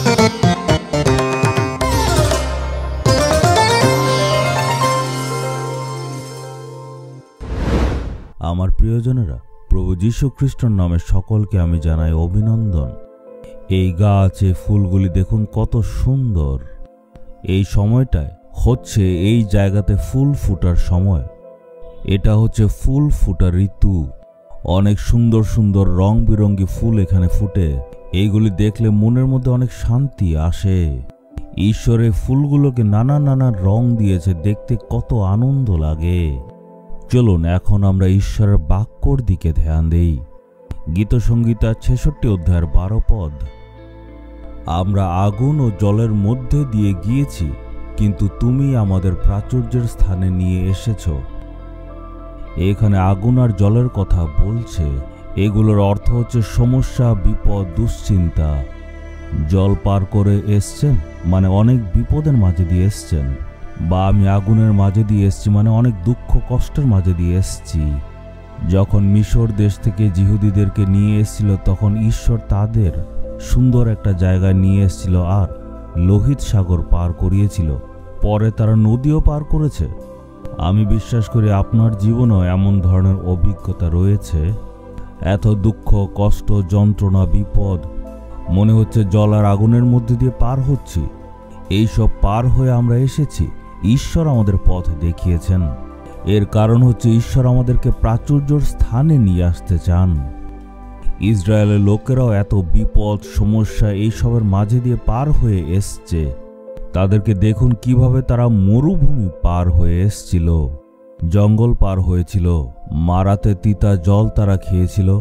আমার প্রিয়জনেরা, প্রভু যীশু খ্রিস্টের নামে সকলকে আমি জানাই অভিনন্দন। এই গাছে ফুলগুলি দেখুন কত সুন্দর। এই সময়টায় হচ্ছে এই জায়গাতে ফুল ফুটার সময়। এটা হচ্ছে ফুল ফুটার ঋতু। অনেক সুন্দর সুন্দর রং বেরঙ্গি ফুল এখানে ফুটে। এইগুলি দেখলে মনের মধ্যে অনেক শান্তি আসে। ঈশ্বরের ফুলগুলোকে নানা নানা রং দিয়েছে, দেখতে কত আনন্দ লাগে। চলুন এখন আমরা ঈশ্বরের বাক্যর দিকে ধ্যান দেই। গীতসংহিতা 66 অধ্যায়ের 12 পদ। আমরা আগুন ও জলের মধ্যে দিয়ে গিয়েছি, কিন্তু তুমি আমাদের প্রাচুর্যের স্থানে নিয়ে এসেছ। এখানে আগুন আর জলের কথা বলছে। এগুলোর অর্থ হচ্ছে সমস্যা, বিপদ, দুশ্চিন্তা। জল পার করে এসছেন মানে অনেক বিপদের মাঝে দিয়ে এসছেন, বা আমি আগুনের মাঝে দিয়ে এসছি মানে অনেক দুঃখ কষ্টের মাঝে দিয়ে এসছি। যখন মিশর দেশ থেকে জিহুদীদেরকে নিয়ে এসেছিল, তখন ঈশ্বর তাদের সুন্দর একটা জায়গায় নিয়ে এসেছিল আর লোহিত সাগর পার করিয়েছিল। পরে তারা নদীও পার করেছে। আমি বিশ্বাস করি আপনার জীবনেও এমন ধরনের অভিজ্ঞতা রয়েছে। এত দুঃখ, কষ্ট, যন্ত্রণা, বিপদ, মনে হচ্ছে জল আর আগুনের মধ্যে দিয়ে পার হচ্ছি। এইসব পার হয়ে আমরা এসেছি। ঈশ্বর আমাদের পথ দেখিয়েছেন। এর কারণ হচ্ছে ঈশ্বর আমাদেরকে প্রাচুর্যের স্থানে নিয়ে আসতে চান। ইসরায়েলের লোকেরাও এত বিপদ, সমস্যা এইসবের মাঝে দিয়ে পার হয়ে এসছে। তাদেরকে দেখুন কিভাবে তারা মরুভূমি পার হয়ে এসছিল, জঙ্গল পার হয়েছিল, মারাতে তিতা জল তারা খেয়েছিল।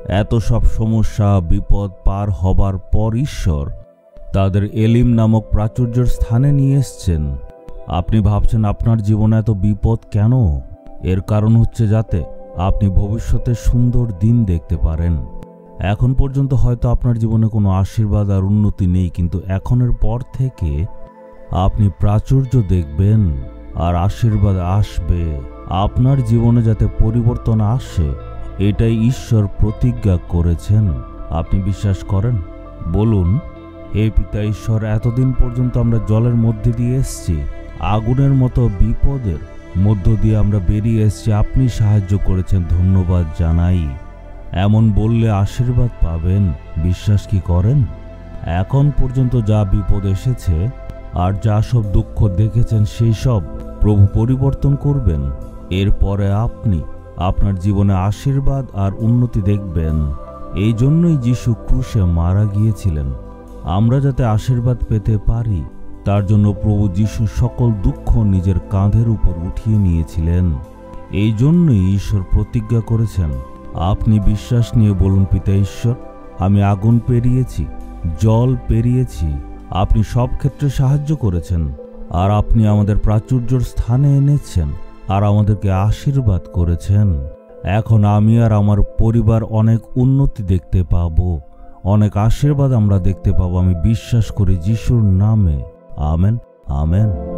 এত সব সমস্যা, বিপদ পার হবার পর ঈশ্বর তাদের এলিম নামক প্রাচুর্যের স্থানে নিয়ে এসছেন। আপনি ভাবছেন আপনার জীবনে এত বিপদ কেন? এর কারণ হচ্ছে যাতে আপনি ভবিষ্যতে সুন্দর দিন দেখতে পারেন। এখন পর্যন্ত হয়তো আপনার জীবনে কোনো আশীর্বাদ আর উন্নতি নেই, কিন্তু এখনের পর থেকে আপনি প্রাচুর্য দেখবেন আর আশীর্বাদ আসবে। আপনার জীবনে যাতে পরিবর্তন আসে, এটাই ঈশ্বর প্রতিজ্ঞা করেছেন। আপনি বিশ্বাস করেন? বলুন, হে পিতা ঈশ্বর, এতদিন পর্যন্ত আমরা জলের মধ্যে দিয়ে এসেছি, আগুনের মতো বিপদের মধ্য দিয়ে আমরা বেরিয়ে এসেছি। আপনি সাহায্য করেছেন, ধন্যবাদ জানাই। এমন বললে আশীর্বাদ পাবেন। বিশ্বাস কি করেন? এখন পর্যন্ত যা বিপদ এসেছে আর যা সব দুঃখ দেখেছেন, সেই সব প্রভু পরিবর্তন করবেন। এরপরে আপনি আপনার জীবনে আশীর্বাদ আর উন্নতি দেখবেন। এই জন্যই যিশু ক্রুশে মারা গিয়েছিলেন, আমরা যাতে আশীর্বাদ পেতে পারি। তার জন্য প্রভু যিশু সকল দুঃখ নিজের কাঁধের উপর উঠিয়ে নিয়েছিলেন। এই জন্যই ঈশ্বর প্রতিজ্ঞা করেছেন। আপনি বিশ্বাস নিয়ে বলুন, পিতা ঈশ্বর, আমি আগুন পেরিয়েছি, জল পেরিয়েছি, আপনি সব ক্ষেত্রে সাহায্য করেছেন, আর আপনি আমাদের প্রাচুর্যের স্থানে এনেছেন আর আমাদেরকে আশীর্বাদ করেছেন। এখন আমি আর আমার পরিবার অনেক উন্নতি দেখতে পাবো, অনেক আশীর্বাদ আমরা দেখতে পাবো। আমি বিশ্বাস করি যিশুর নামে। Amen, amen.